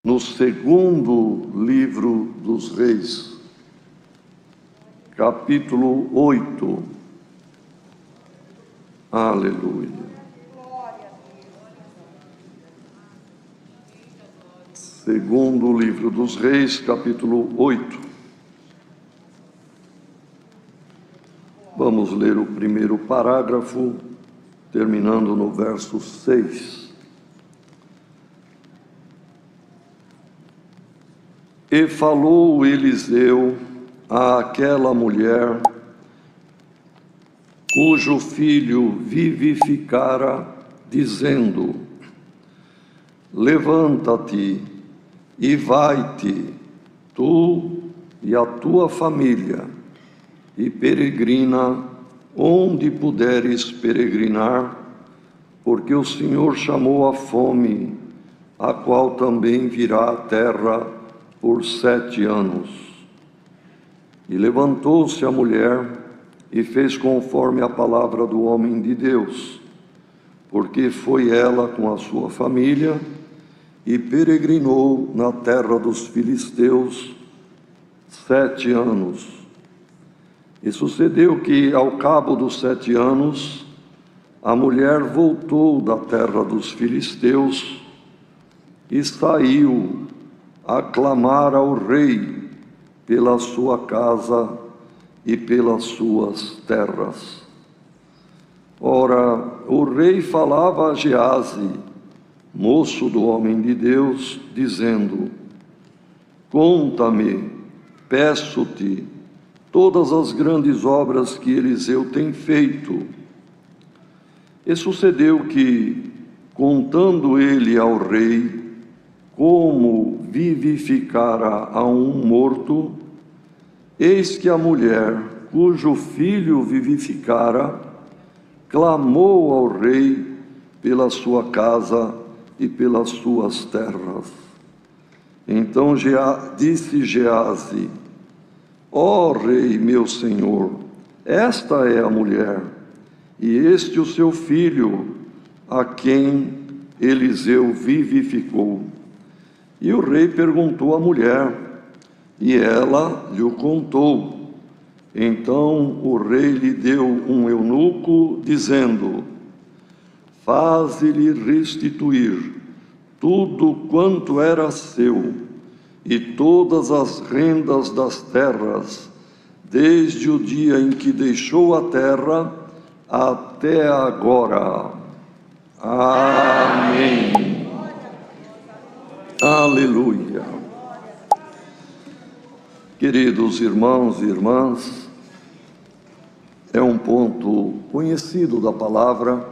no segundo livro dos Reis, capítulo 8. Aleluia. Segundo livro dos Reis, capítulo 8. Vamos ler o primeiro parágrafo, terminando no verso 6. E falou Eliseu àquela mulher, cujo filho vivificara, dizendo: levanta-te e vai-te, tu e a tua família, e peregrina onde puderes peregrinar, porque o Senhor chamou a fome, a qual também virá à terra por 7 anos. E levantou-se a mulher e fez conforme a palavra do homem de Deus, porque foi ela com a sua família e peregrinou na terra dos filisteus 7 anos. E sucedeu que, ao cabo dos 7 anos, a mulher voltou da terra dos filisteus e saiu a clamar ao rei pela sua casa e pelas suas terras. Ora, o rei falava a Geazi, moço do homem de Deus, dizendo: conta-me, peço-te, todas as grandes obras que Eliseu tem feito. E sucedeu que, contando ele ao rei como vivificara a um morto, eis que a mulher, cujo filho vivificara, clamou ao rei pela sua casa e pelas suas terras. Então disse Geazi: ó rei, meu senhor, esta é a mulher, e este o seu filho, a quem Eliseu vivificou. E o rei perguntou à mulher, e ela lhe contou. Então o rei lhe deu um eunuco, dizendo: faze-lhe restituir tudo quanto era seu, e todas as rendas das terras, desde o dia em que deixou a terra até agora. Amém. Aleluia. Queridos irmãos e irmãs, é um ponto conhecido da palavra,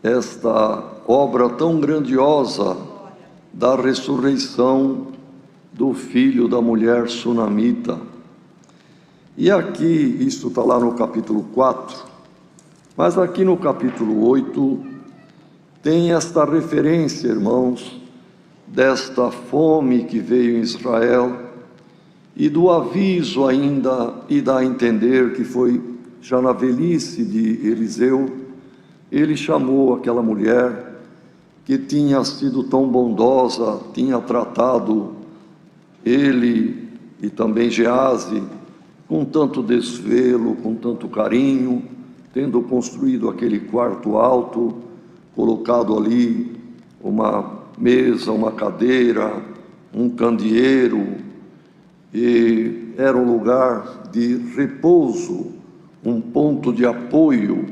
esta obra tão grandiosa da ressurreição do filho da mulher sunamita. E aqui, isso está lá no capítulo 4, mas aqui no capítulo 8, tem esta referência, irmãos, desta fome que veio em Israel e do aviso ainda, e dá a entender que foi já na velhice de Eliseu. Ele chamou aquela mulher que tinha sido tão bondosa, tinha tratado ele e também Geazi com tanto desvelo, com tanto carinho, tendo construído aquele quarto alto, colocado ali uma mesa, uma cadeira, um candeeiro, e era um lugar de repouso, um ponto de apoio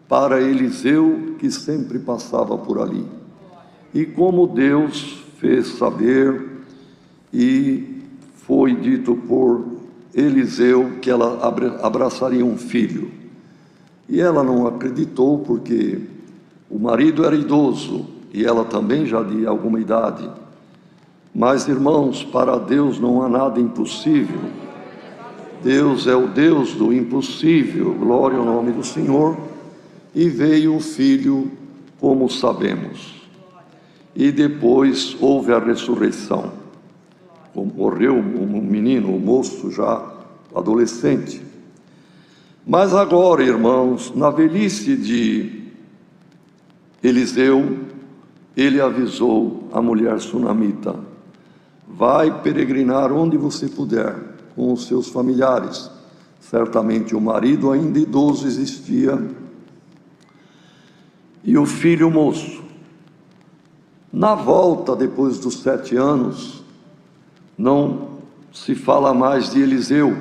para Eliseu, que sempre passava por ali. E como Deus fez saber, e foi dito por Eliseu que ela abraçaria um filho. E ela não acreditou, porque o marido era idoso e ela também já de alguma idade. Mas, irmãos, para Deus não há nada impossível. Deus é o Deus do impossível, glória ao nome do Senhor. E veio o filho, como sabemos. E depois houve a ressurreição. Morreu um menino, um moço já adolescente. Mas agora, irmãos, na velhice de Eliseu, ele avisou a mulher sunamita: vai peregrinar onde você puder com os seus familiares. Certamente o marido ainda idoso existia, e o filho moço. Na volta, depois dos 7 anos, não se fala mais de Eliseu.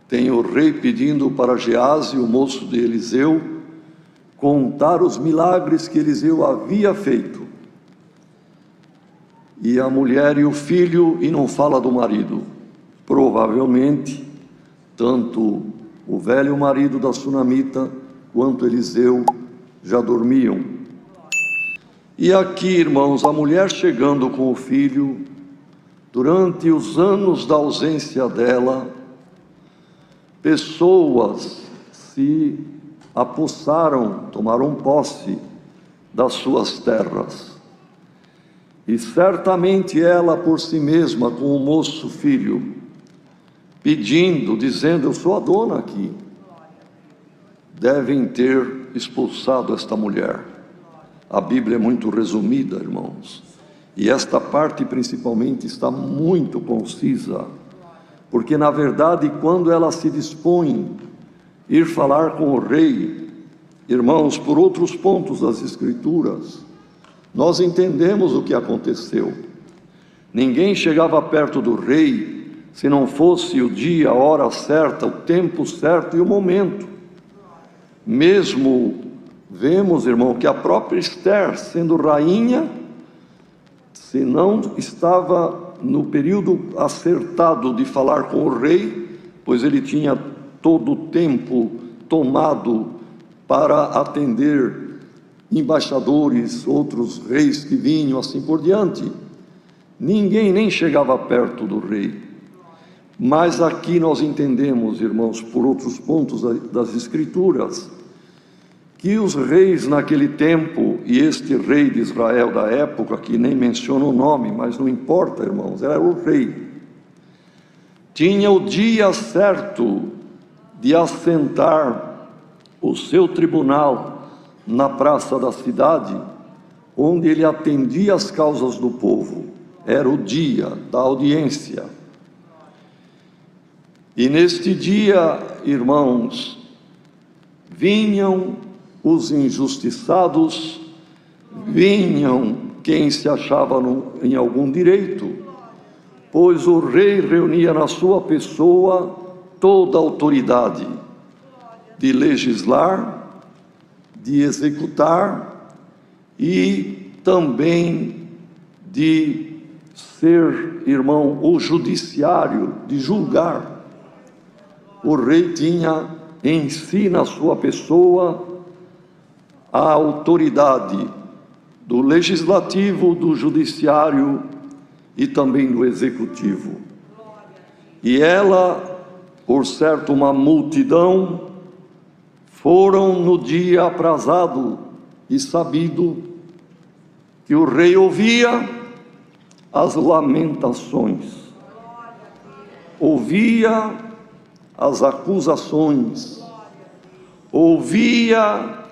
Tem o rei pedindo para Geazi, o moço de Eliseu, contar os milagres que Eliseu havia feito. E a mulher e o filho, e não fala do marido. Provavelmente, tanto o velho marido da sunamita, quanto Eliseu, já dormiam. E aqui, irmãos, a mulher chegando com o filho, durante os anos da ausência dela, pessoas se apossaram, tomaram posse das suas terras. E certamente ela por si mesma, com o moço filho, pedindo, dizendo: eu sou a dona aqui, devem ter expulsado esta mulher. A Bíblia é muito resumida, irmãos, e esta parte principalmente está muito concisa, porque na verdade quando ela se dispõe a ir falar com o rei, irmãos, por outros pontos das Escrituras, nós entendemos o que aconteceu. Ninguém chegava perto do rei se não fosse o dia, a hora certa, o tempo certo e o momento. Mesmo vemos, irmão, que a própria Esther, sendo rainha, se não estava no período acertado de falar com o rei, pois ele tinha todo o tempo tomado para atender embaixadores, outros reis que vinham, assim por diante. Ninguém nem chegava perto do rei. Mas aqui nós entendemos, irmãos, por outros pontos das Escrituras, que os reis naquele tempo, e este rei de Israel da época, que nem menciona o nome, mas não importa, irmãos, era o rei, tinha o dia certo de assentar o seu tribunal na praça da cidade, onde ele atendia as causas do povo. Era o dia da audiência. E neste dia, irmãos, vinham os injustiçados, vinham quem se achava em algum direito, pois o rei reunia na sua pessoa toda a autoridade de legislar, de executar e também de ser, irmão, o judiciário, de julgar. O rei tinha em si, na sua pessoa, a autoridade do legislativo, do judiciário e também do executivo. E ela, por certo, uma multidão, foram no dia aprazado e sabido que o rei ouvia as lamentações, ouvia as acusações, ouvia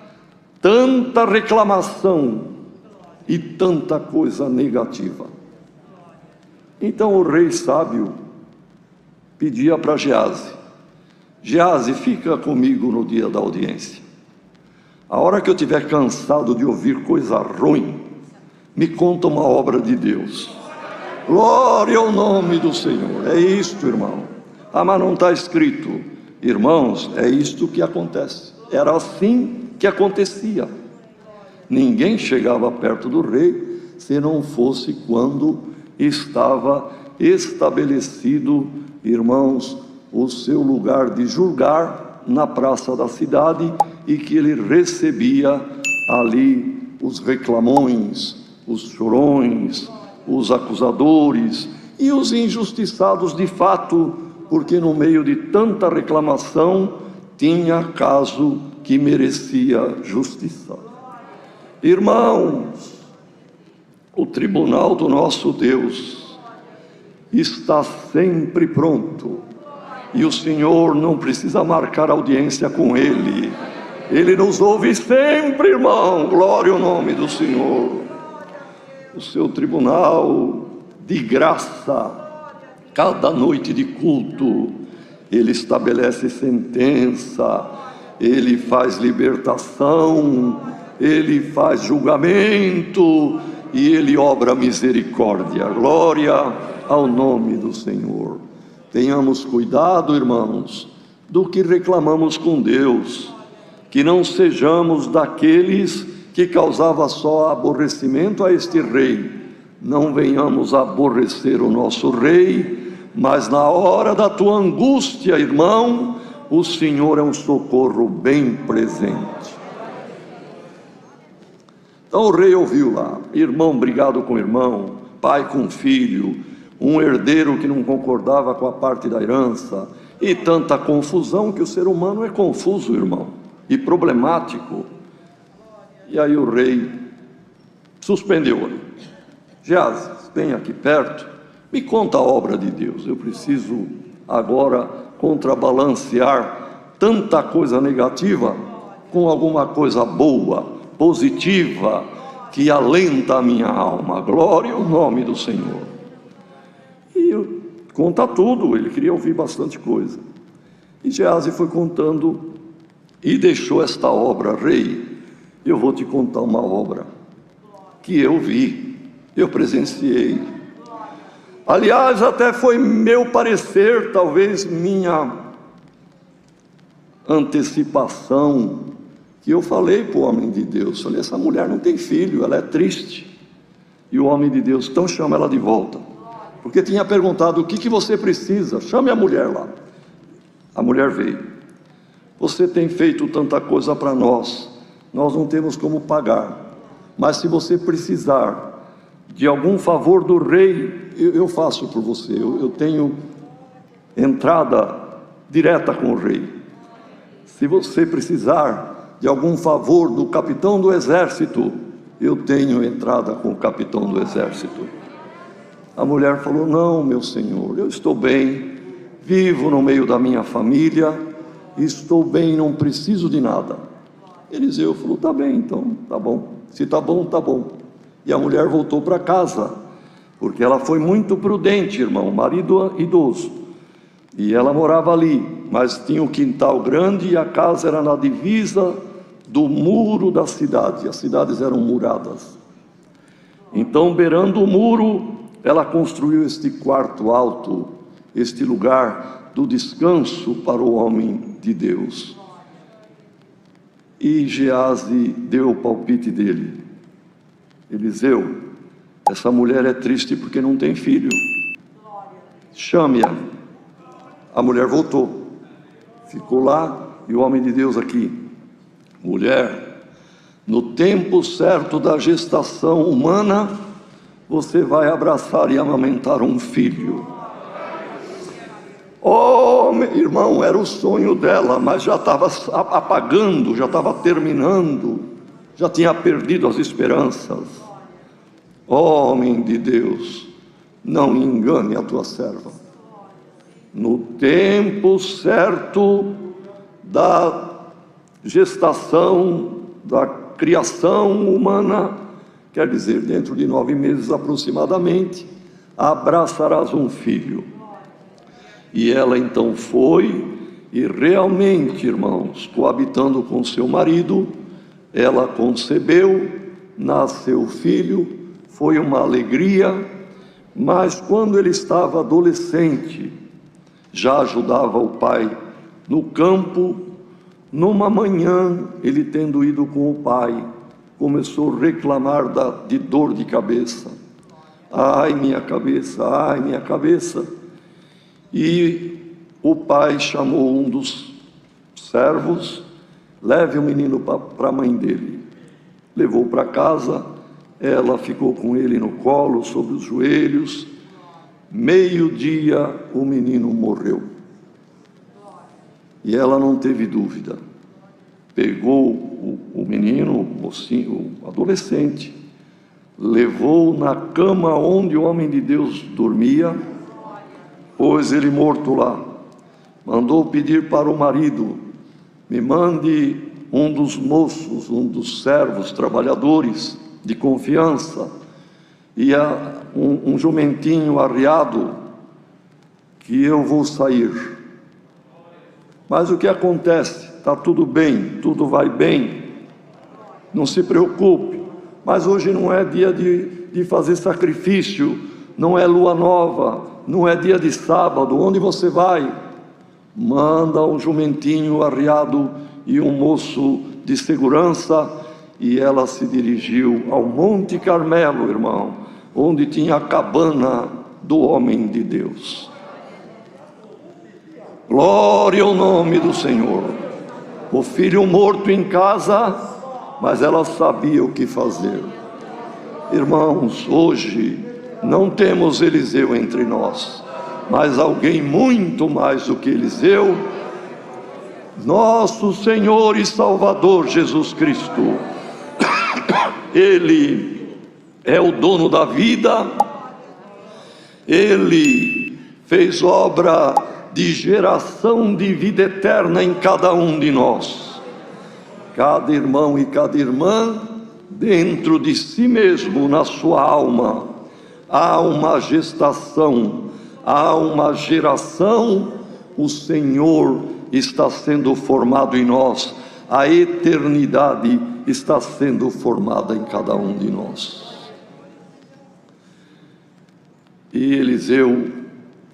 tanta reclamação e tanta coisa negativa. Então o rei sábio pedia para Geazi: Geazi, fica comigo no dia da audiência. A hora que eu estiver cansado de ouvir coisa ruim, me conta uma obra de Deus. Glória ao nome do Senhor. É isto, irmão. Ah, mas não está escrito. Irmãos, é isto que acontece. Era assim que acontecia. Ninguém chegava perto do rei se não fosse quando estava estabelecido, irmãos, o seu lugar de julgar na praça da cidade, e que ele recebia ali os reclamões, os chorões, os acusadores e os injustiçados de fato, porque no meio de tanta reclamação tinha caso que merecia justiça. Irmãos, o tribunal do nosso Deus está sempre pronto, e o Senhor não precisa marcar audiência com Ele. Ele nos ouve sempre, irmão. Glória ao nome do Senhor. o seu tribunal de graça. Cada noite de culto, ele estabelece sentença, ele faz libertação, ele faz julgamento e ele obra misericórdia. Glória ao nome do Senhor. Tenhamos cuidado, irmãos, do que reclamamos com Deus, que não sejamos daqueles que causava só aborrecimento a este rei. Não venhamos a aborrecer o nosso rei, mas na hora da tua angústia, irmão, o Senhor é um socorro bem presente. Então o rei ouviu lá, irmão brigado com irmão, pai com filho, um herdeiro que não concordava com a parte da herança, e tanta confusão, que o ser humano é confuso, irmão, e problemático. E aí o rei suspendeu. Geazi, vem aqui perto, me conta a obra de Deus. Eu preciso agora contrabalancear tanta coisa negativa com alguma coisa boa, positiva, que alenta a minha alma. Glória ao nome do Senhor. E conta tudo, ele queria ouvir bastante coisa. E Geazi foi contando e deixou esta obra. Rei, eu vou te contar uma obra que eu vi, eu presenciei. Aliás, até foi meu parecer, talvez minha antecipação, que eu falei para o homem de Deus. Falei, essa mulher não tem filho, ela é triste. E o homem de Deus, então chama ela de volta. Porque tinha perguntado, o que você precisa? Chame a mulher lá. A mulher veio. Você tem feito tanta coisa para nós, nós não temos como pagar. Mas se você precisar de algum favor do rei, eu faço por você. Eu tenho entrada direta com o rei. Se você precisar de algum favor do capitão do exército, eu tenho entrada com o capitão do exército. A mulher falou, não, meu senhor, eu estou bem, vivo no meio da minha família, estou bem, não preciso de nada. Eliseu falou, tá bem então, tá bom. Se tá bom, tá bom. E a mulher voltou para casa, porque ela foi muito prudente, irmão, marido idoso. E ela morava ali, mas tinha um quintal grande e a casa era na divisa do muro da cidade. As cidades eram muradas. Então, beirando o muro, ela construiu este quarto alto, este lugar do descanso para o homem de Deus. E Geazi deu o palpite dele. Eliseu, essa mulher é triste porque não tem filho. Chame-a. A mulher voltou. Ficou lá e o homem de Deus aqui. Mulher, no tempo certo da gestação humana, você vai abraçar e amamentar um filho. Oh, meu irmão, era o sonho dela, mas já estava apagando, já estava terminando, já tinha perdido as esperanças. Homem de Deus, não engane a tua serva. No tempo certo da gestação, da criação humana, quer dizer, dentro de 9 meses aproximadamente, abraçarás um filho. E ela então foi, e realmente, irmãos, coabitando com seu marido, ela concebeu, nasceu o filho, foi uma alegria, mas quando ele estava adolescente, já ajudava o pai no campo. Numa manhã, ele tendo ido com o pai, começou a reclamar de dor de cabeça. Ai, minha cabeça, ai, minha cabeça. E o pai chamou um dos servos, leve o menino para a mãe dele. Levou para casa, ela ficou com ele no colo, sobre os joelhos. Meio-dia, o menino morreu. E ela não teve dúvida. Pegou o menino, o mocinho, o adolescente, levou na cama onde o homem de Deus dormia, pôs ele morto lá. Mandou pedir para o marido, me mande um dos moços, um dos servos, trabalhadores de confiança, e há um jumentinho arriado, que eu vou sair. Mas o que acontece? Está tudo bem, tudo vai bem, não se preocupe, mas hoje não é dia de fazer sacrifício, não é lua nova, não é dia de sábado. Onde você vai? Manda um jumentinho arriado e um moço de segurança, e ela se dirigiu ao Monte Carmelo, irmão, onde tinha a cabana do homem de Deus. Glória ao nome do Senhor. O filho morto em casa, mas ela sabia o que fazer. Irmãos, hoje não temos Eliseu entre nós, mas alguém muito mais do que Eliseu, nosso Senhor e Salvador Jesus Cristo. Ele é o dono da vida, Ele fez obra de geração de vida eterna em cada um de nós. Cada irmão e cada irmã, dentro de si mesmo, na sua alma, há uma gestação, há uma geração. O Senhor está sendo formado em nós, a eternidade está sendo formada em cada um de nós. E Eliseu,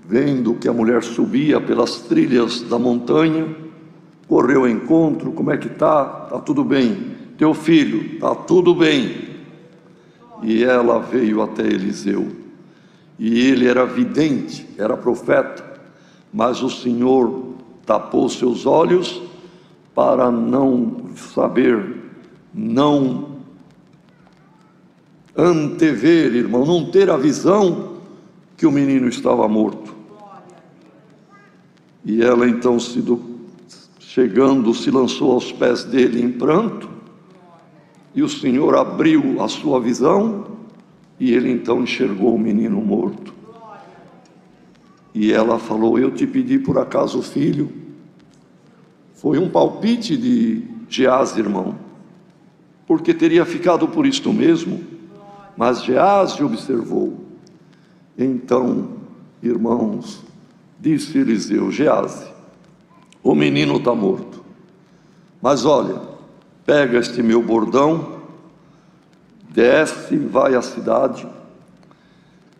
vendo que a mulher subia pelas trilhas da montanha, correu ao encontro. Como é que está? Está tudo bem. Teu filho? Está tudo bem. E ela veio até Eliseu, e ele era vidente, era profeta, mas o Senhor tapou seus olhos para não saber, não antever, irmão, não ter a visão que o menino estava morto. E ela então, chegando, se lançou aos pés dele em pranto, e o Senhor abriu a sua visão, e ele então enxergou o menino morto. E ela falou: eu te pedi por acaso filho? Foi um palpite de Geazi, irmão, porque teria ficado por isto mesmo, mas Geazi observou. Então, irmãos, disse Eliseu: Geazi, o menino está morto, mas olha, pega este meu bordão, desce, vai à cidade,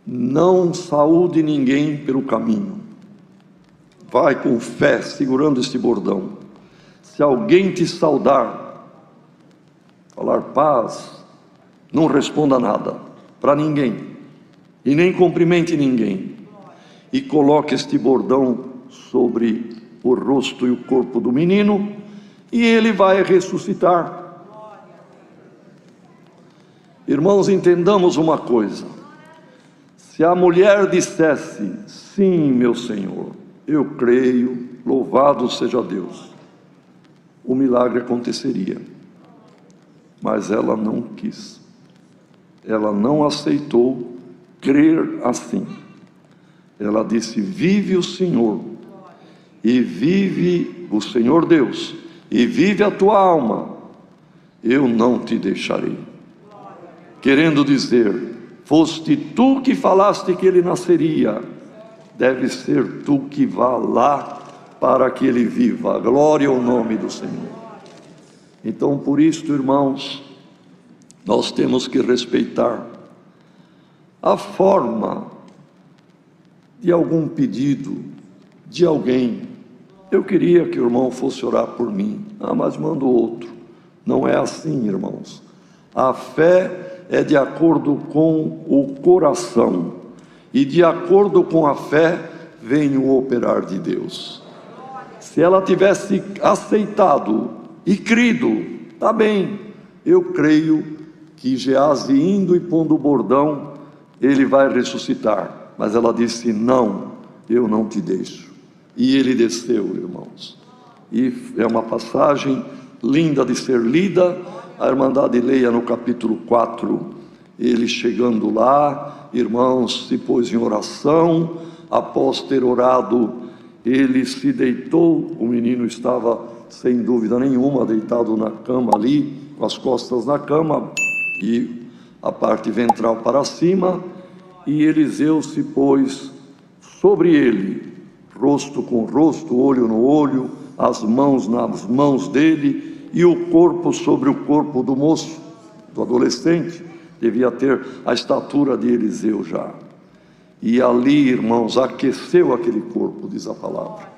não saúde ninguém pelo caminho, vai com fé, segurando este bordão. Se alguém te saudar, falar paz, não responda nada para ninguém, e nem cumprimente ninguém, e coloque este bordão sobre o rosto e o corpo do menino, e ele vai ressuscitar. Irmãos, entendamos uma coisa: se a mulher dissesse: sim, meu Senhor, eu creio, louvado seja Deus, o milagre aconteceria. Mas ela não quis, ela não aceitou crer assim. Ela disse: vive o Senhor, e vive o Senhor Deus, e vive a tua alma, eu não te deixarei. Querendo dizer, foste tu que falaste que ele nasceria, deve ser tu que vá lá para que ele viva. Glória ao nome do Senhor. Então, por isto, irmãos, nós temos que respeitar a forma de algum pedido de alguém. Eu queria que o irmão fosse orar por mim, mas manda outro. Não é assim, irmãos. A fé é de acordo com o coração, e de acordo com a fé vem o operar de Deus. Se ela tivesse aceitado e crido, tá bem, eu creio que Geazi indo e pondo o bordão, ele vai ressuscitar. Mas ela disse: não, eu não te deixo. E ele desceu, irmãos. E é uma passagem linda de ser lida. A Irmandade leia no capítulo 4, ele chegando lá, irmãos, se pôs em oração. Após ter orado, ele se deitou. O menino estava, sem dúvida nenhuma, deitado na cama ali, com as costas na cama, e a parte ventral para cima, e Eliseu se pôs sobre ele, rosto com rosto, olho no olho, as mãos nas mãos dele, e o corpo sobre o corpo do moço, do adolescente. Devia ter a estatura de Eliseu já. E ali, irmãos, aqueceu aquele corpo, diz a palavra.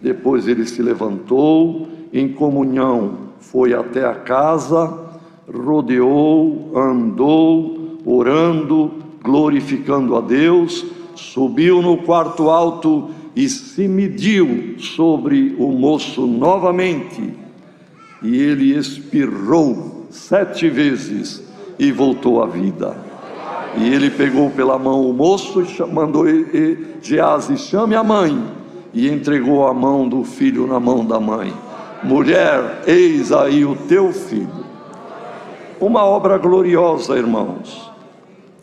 Depois ele se levantou, em comunhão, foi até a casa, rodeou, andou, orando, glorificando a Deus, subiu no quarto alto e se mediu sobre o moço novamente. E ele espirrou 7 vezes e voltou à vida. E ele pegou pela mão o moço e mandou Geazi: chame a mãe. E entregou a mão do filho na mão da mãe: mulher, eis aí o teu filho. Uma obra gloriosa, irmãos.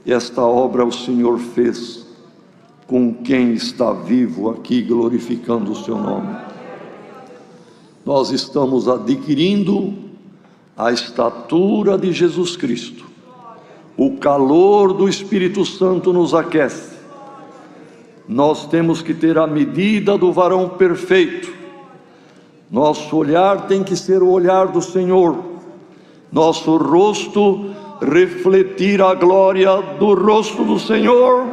E esta obra o Senhor fez com quem está vivo aqui, glorificando o seu nome. Nós estamos adquirindo a estatura de Jesus Cristo. O calor do Espírito Santo nos aquece. Nós temos que ter a medida do varão perfeito. Nosso olhar tem que ser o olhar do Senhor. Nosso rosto refletir a glória do rosto do Senhor.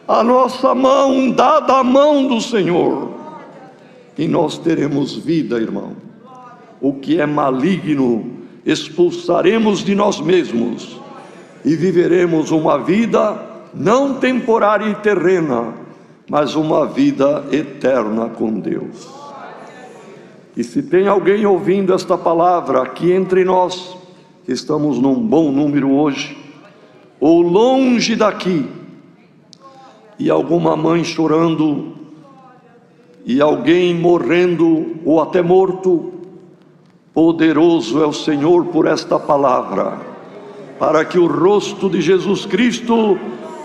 A nossa mão dada à mão do Senhor. E nós teremos vida, irmão. O que é maligno expulsaremos de nós mesmos e viveremos uma vida não temporária e terrena, mas uma vida eterna com Deus. E se tem alguém ouvindo esta palavra aqui entre nós, que estamos num bom número hoje, ou longe daqui, e alguma mãe chorando, e alguém morrendo ou até morto, poderoso é o Senhor por esta palavra, para que o rosto de Jesus Cristo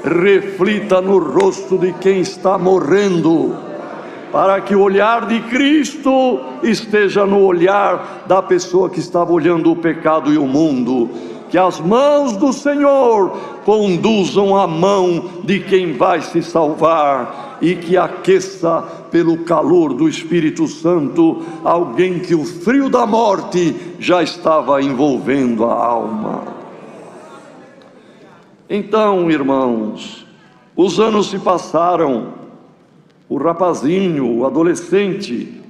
reflita no rosto de quem está morrendo, para que o olhar de Cristo esteja no olhar da pessoa que estava olhando o pecado e o mundo. Que as mãos do Senhor conduzam a mão de quem vai se salvar, e que aqueça pelo calor do Espírito Santo alguém que o frio da morte já estava envolvendo a alma. Então, irmãos, os anos se passaram. O rapazinho, o adolescente,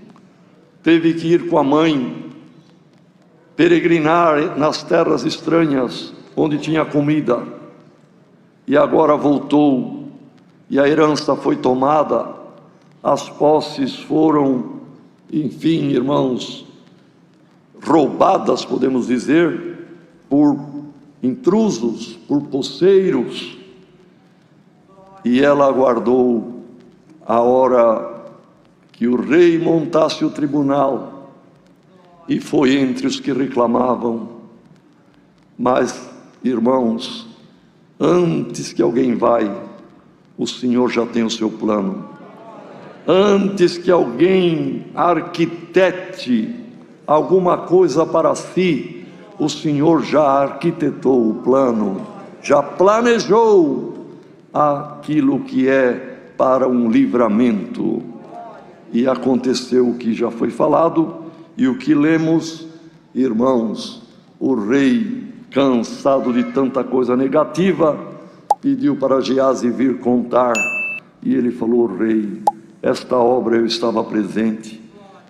teve que ir com a mãe peregrinar nas terras estranhas, onde tinha comida, e agora voltou, e a herança foi tomada, as posses foram, enfim, irmãos, roubadas, podemos dizer, por intrusos, por poceiros, e ela aguardou a hora que o rei montasse o tribunal, e foi entre os que reclamavam. Mas, irmãos, antes que alguém vai, o Senhor já tem o seu plano. Antes que alguém arquitete alguma coisa para si, o Senhor já arquitetou o plano, já planejou aquilo que é para um livramento. E aconteceu o que já foi falado, e o que lemos, irmãos: o rei, cansado de tanta coisa negativa, pediu para Geazi vir contar, e ele falou: rei, esta obra eu estava presente,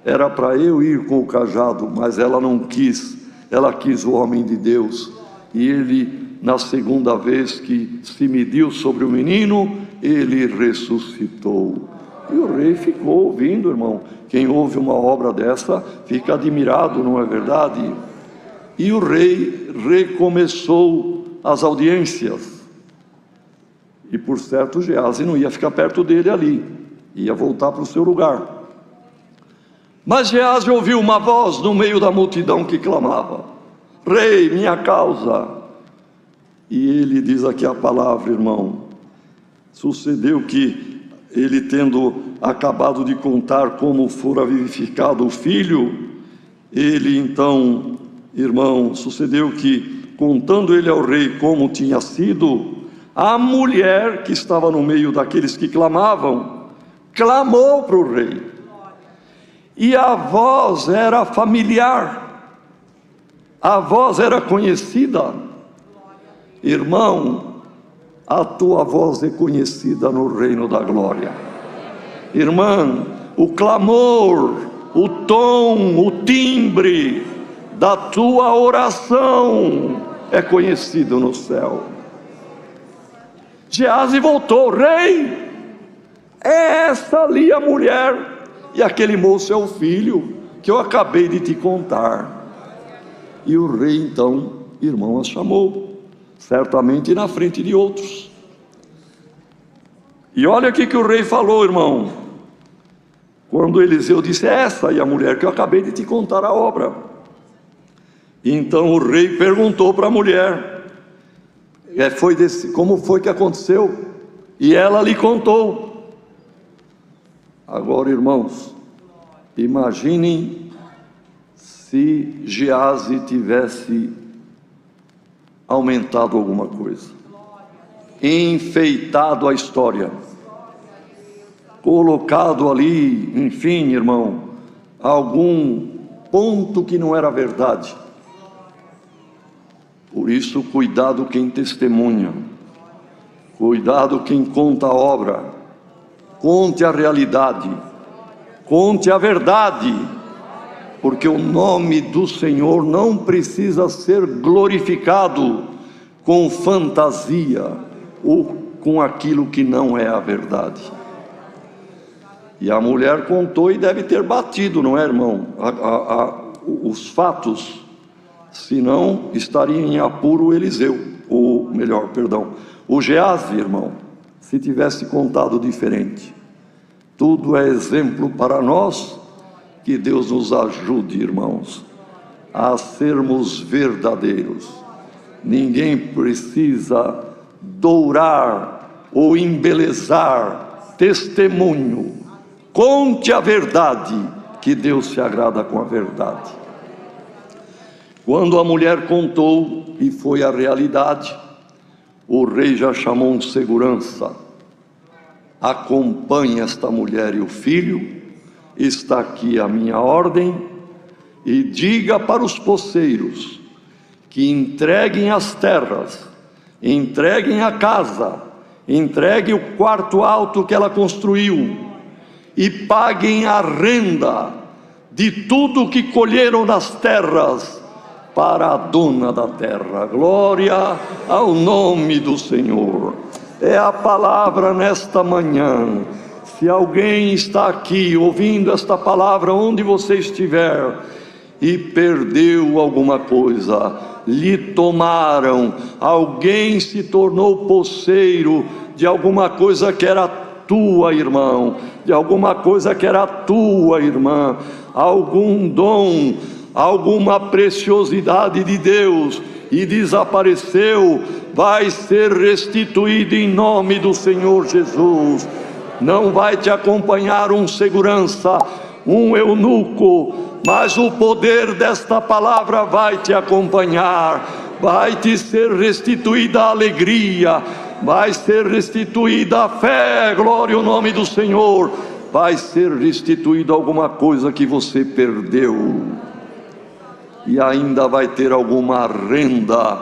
era para eu ir com o cajado, mas ela não quis, ela quis o homem de Deus, e ele, na segunda vez que se mediu sobre o menino, ele ressuscitou. E o rei ficou ouvindo, irmão. Quem ouve uma obra dessa fica admirado, não é verdade? E o rei recomeçou as audiências. E por certo, Geazi não ia ficar perto dele ali, ia voltar para o seu lugar. Mas Geazi ouviu uma voz no meio da multidão que clamava: rei, minha causa. E ele diz aqui a palavra, irmão: sucedeu que ele, tendo acabado de contar como fora vivificado o filho, ele então, irmão, sucedeu que, contando ele ao rei como tinha sido, a mulher que estava no meio daqueles que clamavam, clamou para o rei. E a voz era familiar, a voz era conhecida. Irmão, a tua voz é conhecida no reino da glória. Irmã, o clamor, o tom, o timbre da tua oração é conhecido no céu. Geazi voltou: rei, é essa ali a mulher, e aquele moço é o filho que eu acabei de te contar. E o rei então, irmão, a chamou, certamente na frente de outros. E olha o que o rei falou, irmão, quando Eliseu disse: essa aí a mulher que eu acabei de te contar a obra. Então o rei perguntou para a mulher: como foi que aconteceu? E ela lhe contou. Agora, irmãos, imaginem se Geazi tivesse aumentado alguma coisa, enfeitado a história, colocado ali, enfim, irmão, algum ponto que não era verdade. Por isso, cuidado quem testemunha, cuidado quem conta a obra. Conte a realidade, conte a verdade, porque o nome do Senhor não precisa ser glorificado com fantasia ou com aquilo que não é a verdade. E a mulher contou e deve ter batido, não é, irmão? Os fatos, senão estaria em apuro o Eliseu, o Geazi, irmão, se tivesse contado diferente. Tudo é exemplo para nós. Que Deus nos ajude, irmãos, a sermos verdadeiros. Ninguém precisa dourar ou embelezar testemunho. Conte a verdade, que Deus se agrada com a verdade. Quando a mulher contou e foi a realidade, o rei já chamou um segurança: acompanhe esta mulher e o filho, está aqui a minha ordem, e diga para os poceiros que entreguem as terras, entreguem a casa, entreguem o quarto alto que ela construiu, e paguem a renda de tudo que colheram nas terras para a dona da terra. Glória ao nome do Senhor. É a palavra nesta manhã. Se alguém está aqui ouvindo esta palavra, onde você estiver, e perdeu alguma coisa, lhe tomaram, alguém se tornou poceiro de alguma coisa que era tua, irmão, de alguma coisa que era tua, irmã, algum dom, alguma preciosidade de Deus, e desapareceu, vai ser restituído em nome do Senhor Jesus. Não vai te acompanhar um segurança, um eunuco, mas o poder desta palavra vai te acompanhar. Vai te ser restituída a alegria, vai ser restituída a fé, glória ao nome do Senhor. Vai ser restituída alguma coisa que você perdeu, e ainda vai ter alguma renda,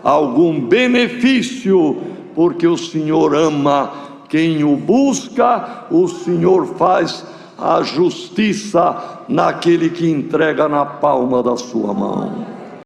algum benefício, porque o Senhor ama quem o busca. O Senhor faz a justiça naquele que entrega na palma da sua mão.